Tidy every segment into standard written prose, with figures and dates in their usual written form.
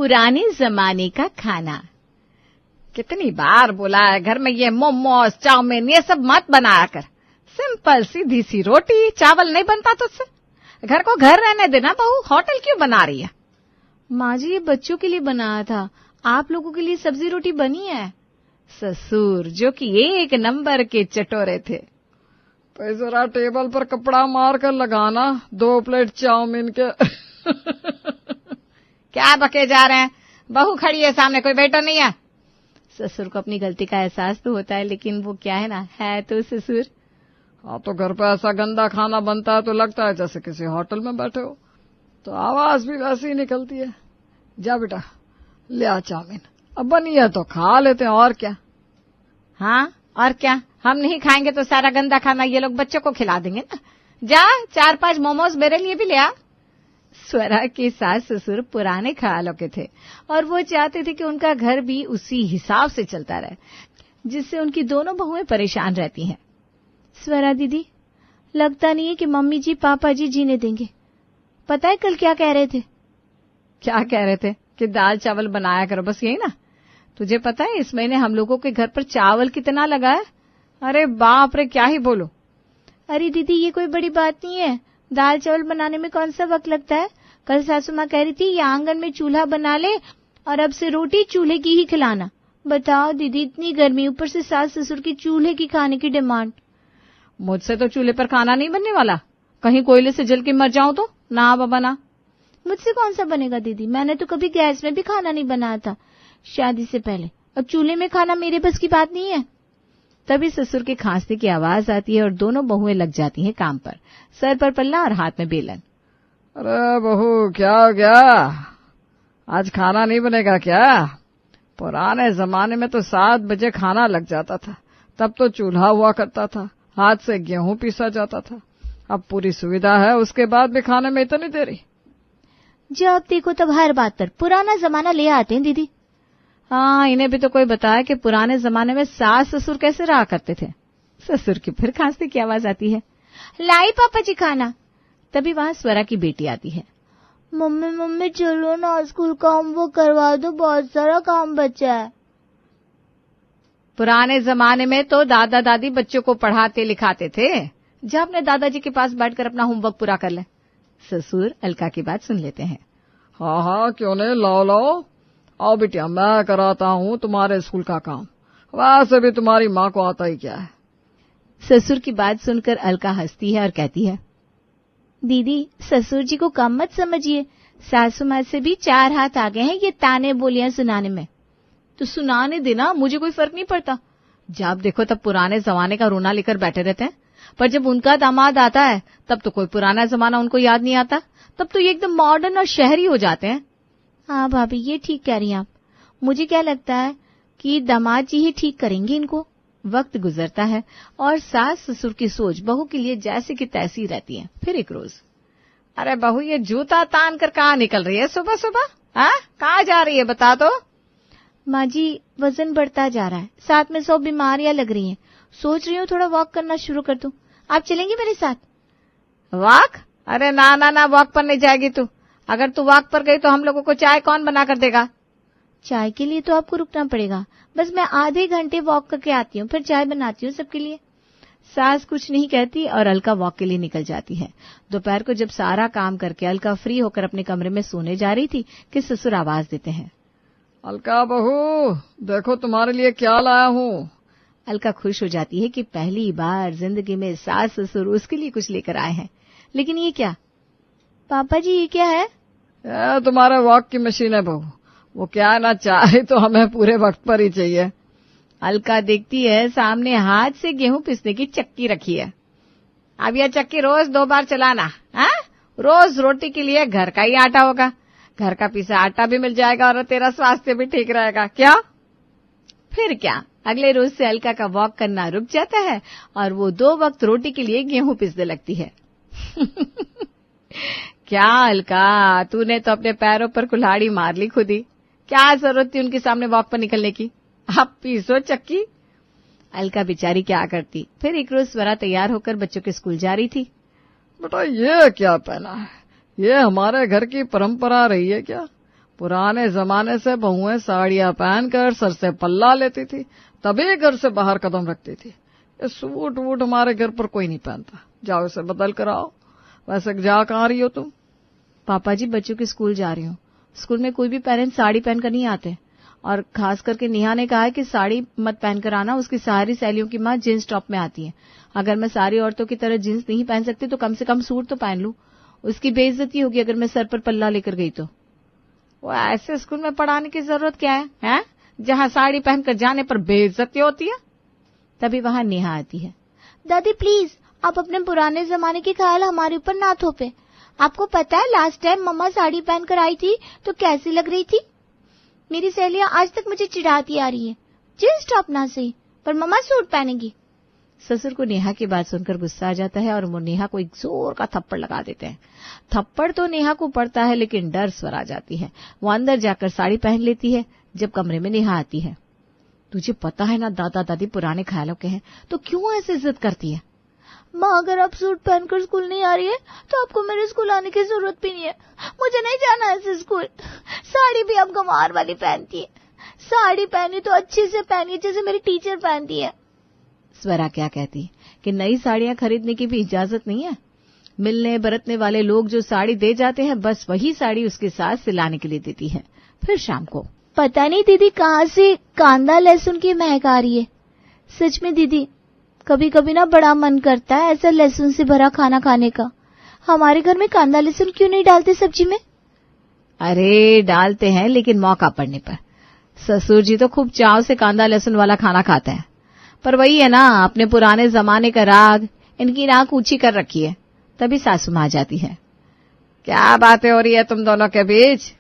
पुराने जमाने का खाना। कितनी बार बोला है घर में ये मोमोज चाउमीन ये सब मत बनाया कर। सिंपल सीधी सी रोटी चावल नहीं बनता तुझसे। घर को घर रहने देना बहू, होटल क्यों बना रही है? माँ जी ये बच्चों के लिए बनाया था, आप लोगों के लिए सब्जी रोटी बनी है। ससुर जो कि एक नंबर के चटोरे थे। तो जरा टेबल पर कपड़ा मार कर लगाना 2 प्लेट चाउमीन के। क्या बके जा रहे हैं? बहू खड़ी है सामने, कोई बेटा नहीं है। ससुर को अपनी गलती का एहसास तो होता है, लेकिन वो क्या है ना, है तो ससुर। हाँ तो घर पे ऐसा गंदा खाना बनता है तो लगता है जैसे किसी होटल में बैठे हो, तो आवाज भी वैसी ही निकलती है। जा बेटा ले आ चाउमीन, अब बनी है तो खा लेते हैं, और क्या। हाँ और क्या, हम नहीं खाएंगे तो सारा गंदा खाना ये लोग बच्चों को खिला देंगे ना। जा 4-5 मोमोज मेरे लिए भी ले आ। स्वरा के सास ससुर पुराने ख्यालों के थे और वो चाहते थे कि उनका घर भी उसी हिसाब से चलता रहे, जिससे उनकी दोनों बहुएं परेशान रहती हैं। स्वरा दीदी, लगता नहीं है कि मम्मी जी पापा जी जीने देंगे। पता है कल क्या कह रहे थे? क्या कह रहे थे? कि दाल चावल बनाया करो, बस यही ना। तुझे पता है इस महीने हम लोगों के घर पर चावल कितना लगा है? अरे बाप रे, क्या ही बोलो। अरे दीदी ये कोई बड़ी बात नहीं है, दाल चावल बनाने में कौन सा वक्त लगता है। कल सासू माँ कह रही थी ये आंगन में चूल्हा बना ले और अब से रोटी चूल्हे की ही खिलाना। बताओ दीदी, इतनी गर्मी, ऊपर से सास ससुर की चूल्हे की खाने की डिमांड। मुझसे तो चूल्हे पर खाना नहीं बनने वाला, कहीं कोयले से जल के मर जाऊं तो। ना बाबा ना। मुझसे कौन सा बनेगा दीदी, मैंने तो कभी गैस में भी खाना नहीं बनाया था शादी से पहले, और चूल्हे में खाना मेरे बस की बात नहीं है। तभी ससुर के खांसने की आवाज आती है और दोनों बहुएं लग जाती हैं काम पर, सर पर पल्ला और हाथ में बेलन। अरे बहू क्या हो गया, आज खाना नहीं बनेगा क्या? पुराने जमाने में तो 7 बजे खाना लग जाता था, तब तो चूल्हा हुआ करता था, हाथ से गेहूं पीसा जाता था। अब पूरी सुविधा है, उसके बाद भी खाने में इतनी देरी। जब देखो तब हर बात पर पुराना जमाना ले आते हैं दीदी। हाँ, इन्हें भी तो कोई बताया कि पुराने जमाने में सास ससुर कैसे रहा करते थे। ससुर की फिर खांसने की आवाज आती है। लाई पापा जी खाना। तभी वहां स्वरा की बेटी आती है। मम्मी मम्मी चलो ना, स्कूल का होमवर्क करवा दो, बहुत सारा काम बचा है। पुराने जमाने में तो दादा दादी बच्चों को पढ़ाते लिखाते थे। जा अपने दादाजी के पास बैठकर अपना होमवर्क पूरा कर ले। ससुर अलका की बात सुन लेते हैं। हाँ हाँ क्यों नहीं, लाओ लाओ, आओ बिटिया मैं कराता हूँ तुम्हारे स्कूल का काम, वैसे भी तुम्हारी माँ को आता ही क्या है। ससुर की बात सुनकर अलका हंसती है और कहती है, दीदी ससुर जी को कम मत समझिए, सासू माँ से भी 4 हाथ आ गए हैं ये ताने बोलियां सुनाने में। तो सुनाने देना, मुझे कोई फर्क नहीं पड़ता। जब देखो तब पुराने जमाने का रोना लेकर बैठे रहते हैं, पर जब उनका दामाद आता है तब तो कोई पुराना जमाना उनको याद नहीं आता, तब तो ये एकदम मॉडर्न और शहरी हो जाते हैं। हाँ भाभी ये ठीक कह रही हैं आप, मुझे क्या लगता है कि दामाद जी ही ठीक करेंगे इनको। वक्त गुजरता है और सास ससुर की सोच बहू के लिए जैसे की तैसी रहती है। फिर एक रोज, अरे बहू ये जूता तान कर कहाँ निकल रही है सुबह सुबह? हाँ कहाँ जा रही है बता तो। माँ जी वजन बढ़ता जा रहा है, साथ में 100 बीमारियां लग रही हैं, सोच रही हूँ थोड़ा वॉक करना शुरू कर दूं, आप चलेंगी मेरे साथ? वॉक? अरे ना ना ना, वॉक पर नहीं जाएगी तू। अगर तू वॉक पर गई तो हम लोगों को चाय कौन बना कर देगा? चाय के लिए तो आपको रुकना पड़ेगा, बस मैं आधे घंटे वॉक करके आती हूँ, फिर चाय बनाती हूँ सबके लिए। सास कुछ नहीं कहती और अलका वॉक के लिए निकल जाती है। दोपहर को जब सारा काम करके अलका फ्री होकर अपने कमरे में सोने जा रही थी कि ससुर आवाज देते हैं, अलका बहू देखो तुम्हारे लिए क्या लाया हूँ। अलका खुश हो जाती है कि पहली बार जिंदगी में सास ससुर उसके लिए कुछ लेकर आए हैं। लेकिन ये क्या? पापा जी ये क्या है? ये तुम्हारे वॉक की मशीन है बहू, वो क्या है ना, चाहे तो हमें पूरे वक्त पर ही चाहिए। अलका देखती है सामने हाथ से गेहूं पीसने की चक्की रखी है। अब यह चक्की रोज 2 बार चलाना, हाँ? रोज रोटी के लिए घर का ही आटा होगा, घर का पीसा आटा भी मिल जाएगा और तेरा स्वास्थ्य भी ठीक रहेगा। क्या? फिर क्या, अगले रोज से अलका का वॉक करना रुक जाता है और वो 2 वक्त रोटी के लिए गेहूं पीसने लगती है। क्या अलका, तूने तो अपने पैरों पर कुल्हाड़ी मार ली खुद ही। क्या जरूरत थी उनके सामने वॉक पर निकलने की? अब पीसो चक्की। अलका बेचारी क्या करती। फिर एक रोज स्वरा तैयार होकर बच्चों के स्कूल जा रही थी। बेटा ये क्या पहना है, ये हमारे घर की परंपरा रही है क्या? पुराने जमाने से बहुएं साड़ियां पहनकर सर से पल्ला लेती थी, तभी घर से बाहर कदम रखती थी। ये सूट वूट हमारे घर पर कोई नहीं पहनता। जाओ इसे बदल कर आओ। वैसे जा कहाँ रही हो तुम? पापा जी, बच्चों के स्कूल जा रही हूँ। स्कूल में कोई भी पेरेंट्स साड़ी पहनकर नहीं आते, और खास करके नेहा ने कहा है कि साड़ी मत पहनकर आना। उसकी सारी सहेलियों की माँ जींस टॉप में आती है। अगर मैं सारी औरतों की तरह जींस नहीं पहन सकती तो कम से कम सूट तो पहन लूं। उसकी बेइज्जती होगी अगर मैं सर पर पल्ला लेकर गई तो। वो ऐसे स्कूल में पढ़ाने की जरूरत क्या है, हैं? जहाँ साड़ी पहनकर जाने पर बेइज्जती होती है। तभी वहां नेहा आती है। दादी प्लीज, आप अपने पुराने जमाने के ख्याल हमारे ऊपर ना थोपे। आपको पता है लास्ट टाइम मम्मा साड़ी पहनकर आई थी तो कैसी लग रही थी? मेरी सहेलियां आज तक मुझे चिढ़ाती आ रही हैं। जींस टॉप ना सही, पर मम्मा सूट पहनेगी। ससुर को नेहा की बात सुनकर गुस्सा आ जाता है और वो नेहा को एक जोर का थप्पड़ लगा देते हैं। थप्पड़ तो नेहा को पड़ता है, लेकिन डर स्वर आ जाती है। वो अंदर जाकर साड़ी पहन लेती है। जब कमरे में नेहा आती है, तुझे पता है ना दादा दादी पुराने ख्यालों के हैं, तो क्यों ऐसे जिद करती है? माँ, अगर आप सूट पहनकर स्कूल नहीं आ रही है तो आपको मेरे स्कूल आने की जरूरत भी नहीं है। मुझे नहीं जाना ऐसे स्कूल। साड़ी भी आप गंवार वाली पहनती है। साड़ी पहनी तो अच्छे से पहनी जैसे मेरी टीचर पहनती है। स्वरा क्या कहती है कि नई साड़ियां खरीदने की भी इजाजत नहीं है। मिलने बरतने वाले लोग जो साड़ी दे जाते हैं, बस वही साड़ी उसके साथ सिलाने के लिए देती है। फिर शाम को, पता नहीं दीदी कहाँ से कांदा लहसुन की महक आ रही है। सच में दीदी, कभी कभी ना बड़ा मन करता है ऐसा लहसुन से भरा खाना खाने का। हमारे घर में कांदा लहसुन क्यों नहीं डालते सब्जी में? अरे डालते हैं, लेकिन मौका पड़ने पर। ससुर जी तो खूब चाव से कांदा लहसुन वाला खाना खाते हैं, पर वही है ना, अपने पुराने जमाने का राग इनकी नाक ऊंची कर रखी है। तभी सासू माँ जाती है। क्या बातें हो रही है तुम दोनों के बीच?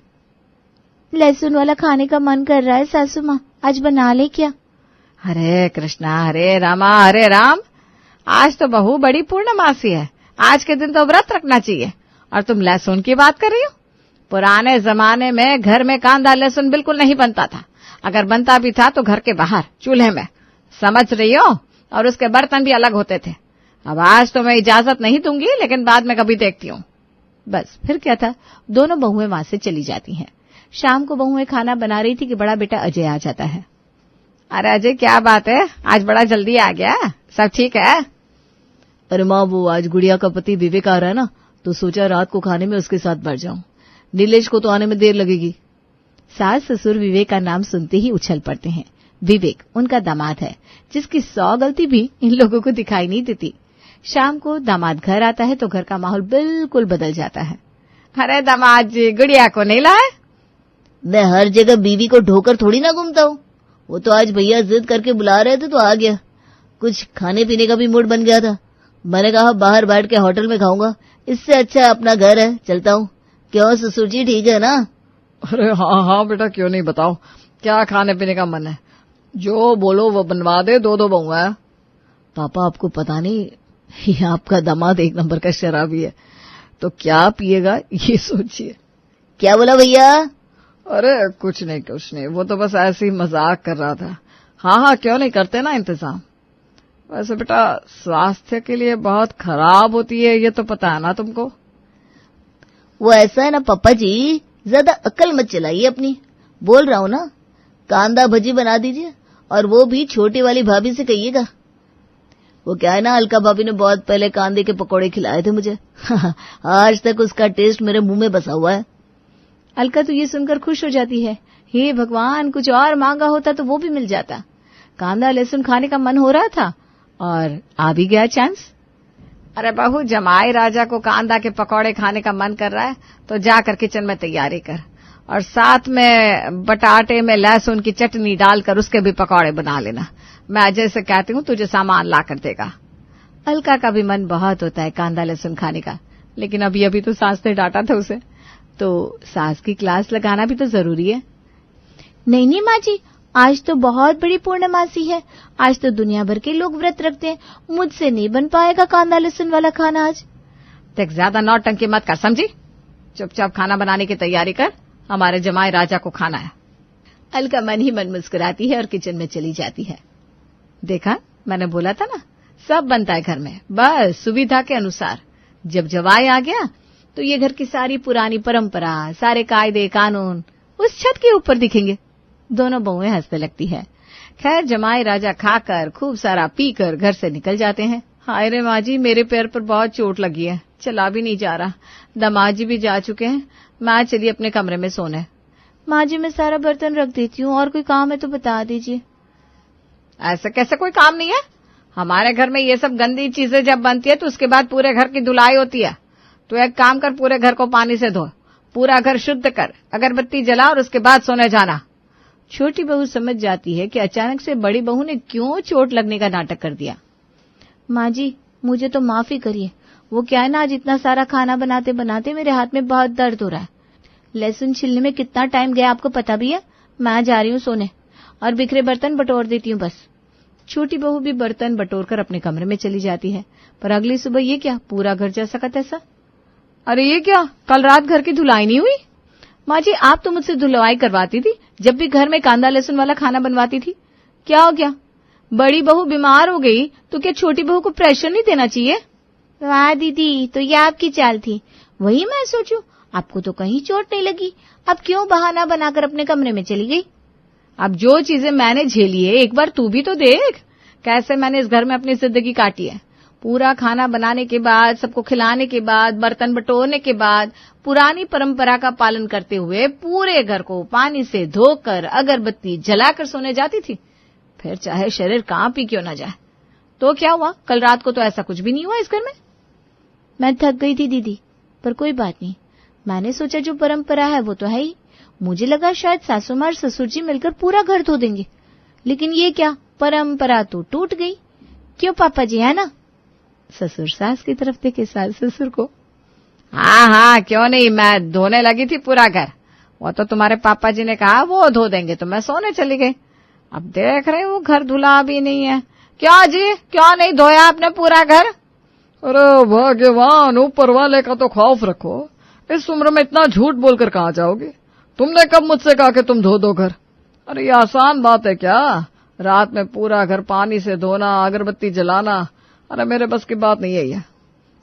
लहसुन वाला खाने का मन कर रहा है सासू माँ, आज बना ले क्या? हरे कृष्णा हरे रामा हरे राम। आज तो बहु बड़ी पूर्णमासी है। आज के दिन तो व्रत रखना चाहिए, और तुम लहसुन की बात कर रही हो? पुराने जमाने में घर में कांदा लहसुन बिल्कुल नहीं बनता था। अगर बनता भी था तो घर के बाहर चूल्हे में, समझ रही हो? और उसके बर्तन भी अलग होते थे। अब आज तो मैं इजाजत नहीं दूंगी, लेकिन बाद में कभी देखती हूँ। बस फिर क्या था, दोनों बहुएं वहां से चली जाती हैं। शाम को बहुएं खाना बना रही थी कि बड़ा बेटा अजय आ जाता है। अरे अजय, क्या बात है, आज बड़ा जल्दी आ गया? सब ठीक है? अरे माँ, वो आज गुड़िया का पति विवेक आ रहा है ना, तो सोचा रात को खाने में उसके साथ बैठ जाऊं। नीलेश को तो आने में देर लगेगी। सास ससुर विवेक का नाम सुनते ही उछल पड़ते हैं। विवेक उनका दामाद है, जिसकी 100 गलती भी इन लोगों को दिखाई नहीं देती। शाम को दामाद घर आता है तो घर का माहौल बिल्कुल बदल जाता है। अरे दामाद जी, गुड़िया को नहीं लाए? मैं हर जगह बीवी को ढोकर थोड़ी ना घूमता हूँ। वो तो आज भैया जिद करके बुला रहे थे तो आ गया। कुछ खाने पीने का भी मूड बन गया था। मैंने कहा बाहर बैठ के होटल में खाऊंगा, इससे अच्छा अपना घर है, चलता हूँ। क्यों ससुर जी, ठीक है ना? अरे हाँ हाँ बेटा, क्यों नहीं, बताओ क्या खाने पीने का मन है? जो बोलो वो बनवा दे। दो बहुआ है। पापा, आपको पता नहीं, ये आपका दामाद एक नंबर का शराबी है, तो क्या पिएगा ये सोचिए। क्या बोला भैया? अरे कुछ नहीं, वो तो बस ऐसे ही मजाक कर रहा था। हाँ हाँ, क्यों नहीं, करते ना इंतजाम। वैसे बेटा स्वास्थ्य के लिए बहुत खराब होती है, ये तो पता है ना तुमको। वो ऐसा है ना पापा जी, ज्यादा अक्ल मत चलाइए अपनी। बोल रहा हूँ ना, कांदा भजी बना दीजिए, और वो भी छोटी वाली भाभी से कहिएगा। वो क्या है ना, अलका भाभी ने बहुत पहले कांदे के पकौड़े खिलाए थे मुझे। आज तक उसका टेस्ट मेरे मुंह में बसा हुआ है। अलका तो ये सुनकर खुश हो जाती है। हे भगवान, कुछ और मांगा होता तो वो भी मिल जाता। कांदा लहसुन खाने का मन हो रहा था और आ भी गया चांस। अरे बहू, जमाई राजा को कांदा के पकौड़े खाने का मन कर रहा है तो जाकर किचन में तैयारी कर, और साथ में बटाटे में लहसुन की चटनी डालकर उसके भी पकौड़े बना लेना। मैं अजय से कहती हूँ तुझे सामान ला कर देगा। अलका का भी मन बहुत होता है कांदा लहसुन खाने का, लेकिन अभी अभी तो सास ने डांटा था उसे, तो सास की क्लास लगाना भी तो जरूरी है। नहीं माँ जी, आज तो बहुत बड़ी पूर्णमासी है। आज तो दुनिया भर के लोग व्रत रखते हैं। मुझसे नहीं बन पाएगा कांदा लहसुन वाला खाना आज। देख, ज्यादा नौटंकी मत कर, समझी? चुपचाप खाना बनाने की तैयारी कर, हमारे जमाई राजा को खाना है। अलका मन ही मन मुस्कुराती है और किचन में चली जाती है। देखा, मैंने बोला था ना, सब बनता है घर में, बस सुविधा के अनुसार। जब जवाई आ गया तो ये घर की सारी पुरानी परंपरा, सारे कायदे कानून उस छत के ऊपर दिखेंगे। दोनों बहुएं हंसने लगती है। खैर जमाई राजा खाकर खूब सारा पीकर घर से निकल जाते हैं। हाय रे माँ जी, मेरे पैर पर बहुत चोट लगी है, चला भी नहीं जा रहा। दामाद जी भी जा चुके हैं, मैं चलिए अपने कमरे में सोने। माँ जी मैं सारा बर्तन रख देती हूँ, और कोई काम है तो बता दीजिए। ऐसा कैसे कोई काम नहीं है? हमारे घर में ये सब गंदी चीजें जब बनती है तो उसके बाद पूरे घर की धुलाई होती है। तो एक काम कर, पूरे घर को पानी से धो, पूरा घर शुद्ध कर, अगरबत्ती जला और उसके बाद सोने जाना। छोटी बहू समझ जाती है कि अचानक से बड़ी बहू ने क्यों चोट लगने का नाटक कर दिया। माँ जी मुझे तो माफी करिए, वो क्या है ना, आज इतना सारा खाना बनाते बनाते मेरे हाथ में बहुत दर्द हो रहा है। लहसुन छिलने में कितना टाइम गया आपको पता भी है। मैं जा रही हूँ सोने और बिखरे बर्तन बटोर देती हूँ बस। छोटी बहू भी बर्तन बटोर कर अपने कमरे में चली जाती है। पर अगली सुबह ये क्या, पूरा घर जैसा का तैसा। अरे ये क्या, कल रात घर की धुलाई नहीं हुई? माँ जी आप तो मुझसे धुलवाई करवाती थी जब भी घर में कांदा लहसुन वाला खाना बनवाती थी। क्या हो गया, बड़ी बहू बीमार हो गई तो क्या छोटी बहू को प्रेशर नहीं देना चाहिए? वाह दीदी, तो ये आपकी चाल थी। वही मैं सोचूं, आपको तो कहीं चोट नहीं लगी, अब क्यों बहाना बनाकर अपने कमरे में चली गई? अब जो चीजें मैंने झेली है एक बार तू भी तो देख, कैसे मैंने इस घर में अपनी जिंदगी काटी है। पूरा खाना बनाने के बाद, सबको खिलाने के बाद, बर्तन बटोरने के बाद, पुरानी परंपरा का पालन करते हुए पूरे घर को पानी से धोकर अगरबत्ती जलाकर सोने जाती थी। फिर चाहे शरीर कांप ही क्यों न जाए। तो क्या हुआ, कल रात को तो ऐसा कुछ भी नहीं हुआ इस घर में। मैं थक गई थी दीदी, पर कोई बात नहीं। मैंने सोचा जो परंपरा है वो तो है ही। मुझे लगा शायद सासू माँ और ससुर जी मिलकर पूरा घर धो देंगे, लेकिन ये क्या, परंपरा तो टूट गई। क्यों पापा जी, है ना? ससुर सास की तरफ देखे सास ससुर को। हाँ हाँ क्यों नहीं, मैं धोने लगी थी पूरा घर। वो तो तुम्हारे पापा जी ने कहा वो धो देंगे तो मैं सोने चली गई। अब देख रहे हो घर धुला भी नहीं है। क्या जी, क्यों नहीं धोया आपने पूरा घर? अरे भगवान, ऊपर वाले का तो खौफ रखो। इस उम्र में इतना झूठ बोलकर कहाँ जाओगे? तुमने कब मुझसे कहा कि तुम धो दो घर? अरे ये आसान बात है क्या? रात में पूरा घर पानी से धोना, अगरबत्ती जलाना, अरे मेरे बस की बात नहीं है ये।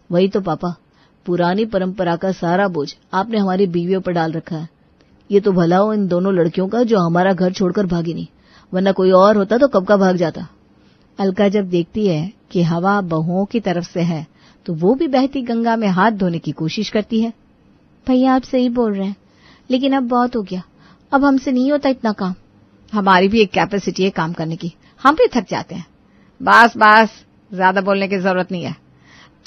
वही तो पापा, पुरानी परंपरा का सारा बोझ आपने हमारी बीवियों पर डाल रखा है। ये तो भला हो इन दोनों लड़कियों का जो हमारा घर छोड़कर भागी नहीं, वरना कोई और होता तो कब का भाग जाता। अलका जब देखती है कि हवा बहुओं की तरफ से है तो वो भी बहती गंगा में हाथ धोने की कोशिश करती है। भैया आप सही बोल रहे हैं, लेकिन अब बहुत हो गया, अब हमसे नहीं होता इतना काम। हमारी भी एक कैपेसिटी है काम करने की, हम भी थक जाते हैं। बस बस, ज्यादा बोलने की जरूरत नहीं है।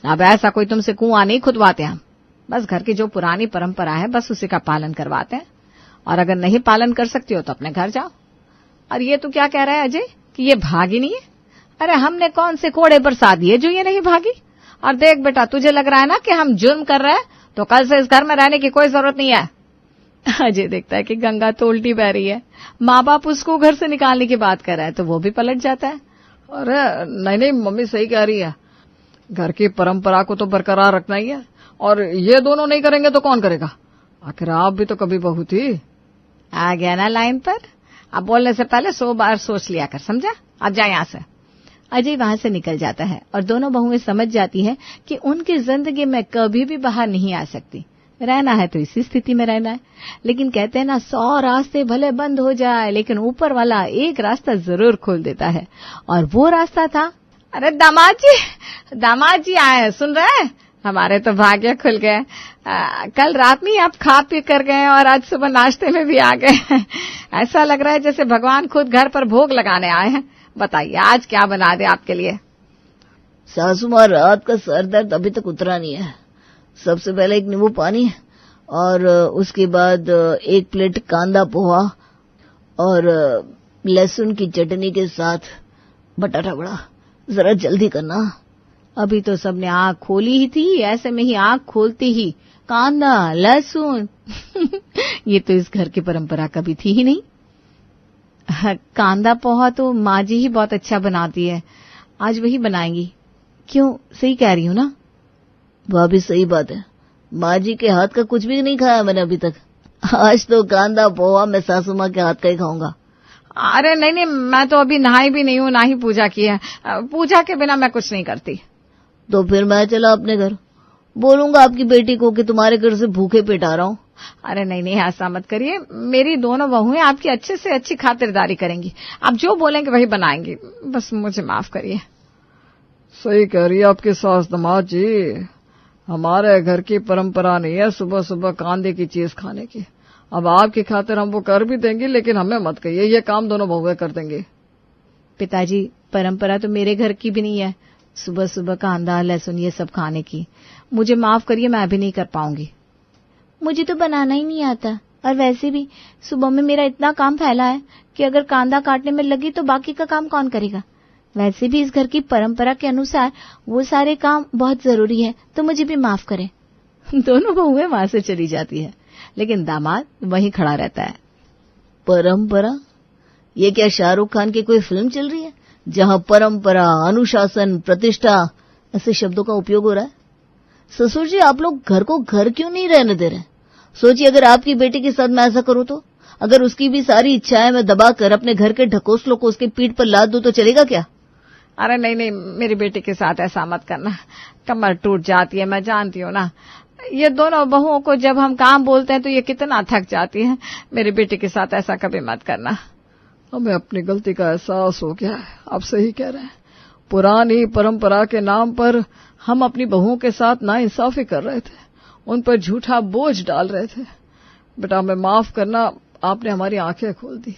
अब ऐसा कोई तुमसे कुआं नहीं खुदवाते हम, बस घर की जो पुरानी परंपरा है बस उसी का पालन करवाते हैं। और अगर नहीं पालन कर सकती हो तो अपने घर जाओ। और ये तो क्या कह रहा है अजय कि ये भागी नहीं है? अरे हमने कौन से कोड़े बरसा दिए जो ये नहीं भागी? और देख बेटा, तुझे लग रहा है ना कि हम जुर्म कर रहे हैं, तो कल से इस घर में रहने की कोई जरूरत नहीं है। अजय देखता है कि गंगा तो उल्टी बह रही है, माँ बाप उसको घर से निकालने की बात कर रहा है तो वो भी पलट जाता है। अरे नहीं नहीं, मम्मी सही कह रही है, घर की परंपरा को तो बरकरार रखना ही है, और ये दोनों नहीं करेंगे तो कौन करेगा? आखिर आप भी तो कभी बहू थी। आ गया ना लाइन पर। अब बोलने से पहले 100 बार सोच लिया कर, समझा? अब जा यहाँ से। अजय वहां से निकल जाता है और दोनों बहुएं समझ जाती हैं कि उनकी जिंदगी में कभी भी बाहर नहीं आ सकती। रहना है तो इसी स्थिति में रहना है। लेकिन कहते हैं ना, 100 रास्ते भले बंद हो जाए लेकिन ऊपर वाला एक रास्ता जरूर खोल देता है, और वो रास्ता था। अरे दामाद जी आए हैं, सुन रहे हैं? हमारे तो भाग्य खुल गए। कल रात में आप खा पी कर गए और आज सुबह नाश्ते में भी आ गए। ऐसा लग रहा है जैसे भगवान खुद घर पर भोग लगाने आए हैं। बताइए आज क्या बना दे आपके लिए? सासू माँ, रात का सर दर्द अभी तक उतरा नहीं है। सबसे पहले एक नींबू पानी और उसके बाद 1 प्लेट कांदा पोहा और लहसुन की चटनी के साथ बटाटा बड़ा। जरा जल्दी करना। अभी तो सबने आंख खोली ही थी, ऐसे में ही आंख खोलती ही कांदा लहसुन। ये तो इस घर की परंपरा कभी थी ही नहीं। कांदा पोहा तो माँ जी ही बहुत अच्छा बनाती है, आज वही बनाएंगी। क्यों, सही कह रही हूँ ना? वह भी सही बात है, माँ जी के हाथ का कुछ भी नहीं खाया मैंने अभी तक। आज तो कांदा पोहा मैं सासू माँ के हाथ का ही खाऊंगा। अरे नहीं नहीं, मैं तो अभी नहाई भी नहीं हूँ, ना ही पूजा की है। पूजा के बिना मैं कुछ नहीं करती। तो फिर मैं चला अपने घर, बोलूंगा आपकी बेटी को कि तुम्हारे घर से भूखे पेट आ रहा हूँ। अरे नहीं नहीं, ऐसा मत करिए। मेरी दोनों बहुएं आपकी अच्छे से अच्छी खातिरदारी करेंगी। आप जो बोलेंगे वही बनाएंगी। बस मुझे माफ करिए। सही कह रही है आपकी सास दामाद जी। हमारे घर की परंपरा नहीं है सुबह सुबह कांदे की चीज खाने की। अब आपकी खातिर हम वो कर भी देंगे, लेकिन हमें मत कहिए, ये काम दोनों बहुएं कर देंगे। पिताजी, परंपरा तो मेरे घर की भी नहीं है सुबह सुबह कांदा लहसुन ये सब खाने की। मुझे माफ करिए, मैं भी नहीं कर पाऊंगी। मुझे तो बनाना ही नहीं आता, और वैसे भी सुबह में मेरा इतना काम फैला है कि अगर कांदा काटने में लगी तो बाकी का काम कौन करेगा। वैसे भी इस घर की परंपरा के अनुसार वो सारे काम बहुत जरूरी है, तो मुझे भी माफ करें। दोनों बहुएं वहां से चली जाती है, लेकिन दामाद वहीं खड़ा रहता है। परंपरा? ये क्या शाहरुख खान की कोई फिल्म चल रही है जहां परंपरा, अनुशासन, प्रतिष्ठा ऐसे शब्दों का उपयोग हो रहा है? ससुर जी, आप लोग घर को घर क्यों नहीं रहने दे रहे? सोचिए, अगर आपकी बेटी के साथ मैं ऐसा करूं तो? अगर उसकी भी सारी इच्छाएं मैं दबाकर अपने घर के ढकोसलों को उसके पीठ पर लाद दूं तो चलेगा क्या? अरे नहीं नहीं, मेरी बेटी के साथ ऐसा मत करना, कमर टूट जाती है, मैं जानती हूँ ना। ये दोनों बहुओं को जब हम काम बोलते हैं तो ये कितना थक जाती है। मेरी बेटी के साथ ऐसा कभी मत करना। हमें अपनी गलती का एहसास हो गया है। आप सही कह रहे हैं। पुरानी परंपरा के नाम पर हम अपनी बहुओं के साथ नाइंसाफी कर रहे थे, उन पर झूठा बोझ डाल रहे थे। बेटा, हमें माफ करना, आपने हमारी आंखें खोल दी।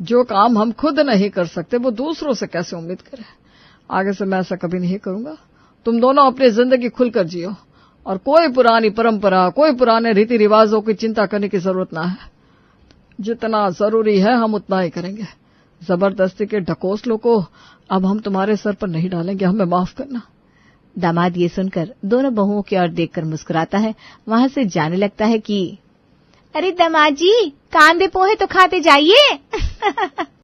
जो काम हम खुद नहीं कर सकते वो दूसरों से कैसे उम्मीद करें। आगे से मैं ऐसा कभी नहीं करूंगा। तुम दोनों अपनी जिंदगी खुलकर जियो, और कोई पुरानी परंपरा, कोई पुराने रीति रिवाजों की चिंता करने की जरूरत ना है। जितना जरूरी है हम उतना ही करेंगे। जबरदस्ती के ढकोसलों को अब हम तुम्हारे सर पर नहीं डालेंगे। हमें माफ करना। दामाद ये सुनकर दोनों बहुओं की ओर देखकर मुस्कुराता है, वहां से जाने लगता है कि अरे दामाद जी, कांदे पोहे तो खाते जाइए।